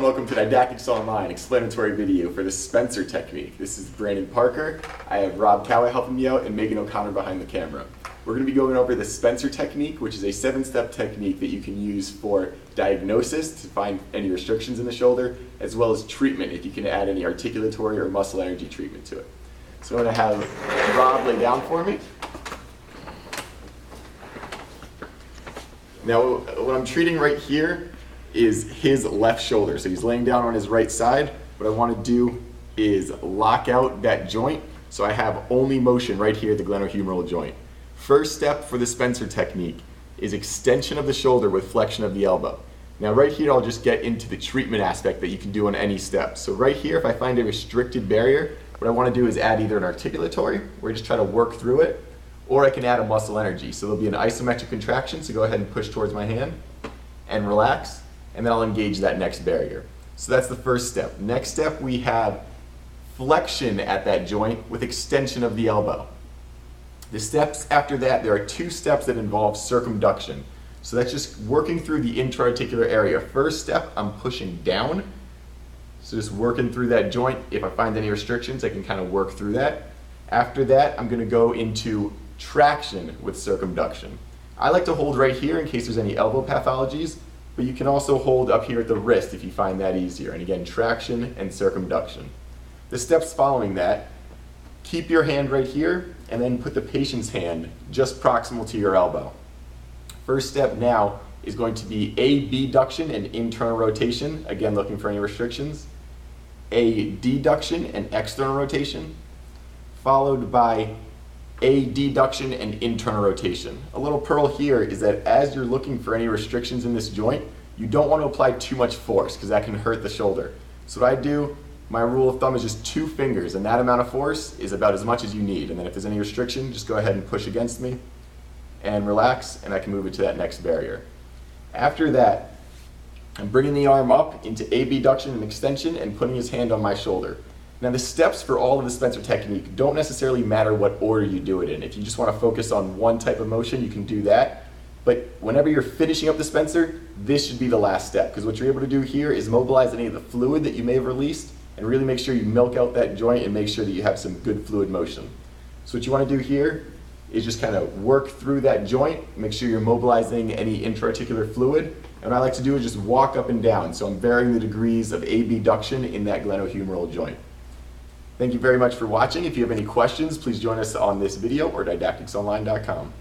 and welcome to Didactics Online explanatory video for the Spencer technique. This is Brandon Parker. I have Rob Cowie helping me out and Megan O'Connor behind the camera. We're going to be going over the Spencer technique, which is a 7-step technique that you can use for diagnosis to find any restrictions in the shoulder, as well as treatment if you can add any articulatory or muscle energy treatment to it. So I'm going to have Rob lay down for me. Now what I'm treating right here is his left shoulder. So he's laying down on his right side. What I want to do is lock out that joint so I have only motion right here at the glenohumeral joint. First step for the Spencer technique is extension of the shoulder with flexion of the elbow. Now right here I'll just get into the treatment aspect that you can do on any step. So right here, if I find a restricted barrier, what I want to do is add either an articulatory, where I just try to work through it, or I can add a muscle energy. So there'll be an isometric contraction, so go ahead and push towards my hand and relax. And then I'll engage that next barrier. So that's the first step. Next step, we have flexion at that joint with extension of the elbow. The steps after that, there are 2 steps that involve circumduction. So that's just working through the intra-articular area. First step, I'm pushing down. So just working through that joint. If I find any restrictions, I can kind of work through that. After that, I'm going to go into traction with circumduction. I like to hold right here in case there's any elbow pathologies. But you can also hold up here at the wrist if you find that easier. And again, traction and circumduction. The steps following that, keep your hand right here and then put the patient's hand just proximal to your elbow. First step now is going to be abduction and internal rotation, again looking for any restrictions. A deduction and external rotation, followed by a deduction and internal rotation. A little pearl here is that as you're looking for any restrictions in this joint, you don't want to apply too much force because that can hurt the shoulder. So what I do, my rule of thumb is just 2 fingers, and that amount of force is about as much as you need. And then if there's any restriction, just go ahead and push against me and relax, and I can move it to that next barrier. After that, I'm bringing the arm up into abduction and extension and putting his hand on my shoulder. Now the steps for all of the Spencer technique don't necessarily matter what order you do it in. If you just want to focus on one type of motion, you can do that. But whenever you're finishing up the Spencer, this should be the last step, because what you're able to do here is mobilize any of the fluid that you may have released and really make sure you milk out that joint and make sure that you have some good fluid motion. So what you want to do here is just kind of work through that joint, make sure you're mobilizing any intra-articular fluid. And what I like to do is just walk up and down. So I'm varying the degrees of abduction in that glenohumeral joint. Thank you very much for watching. If you have any questions, please join us on this video or didacticsonline.com.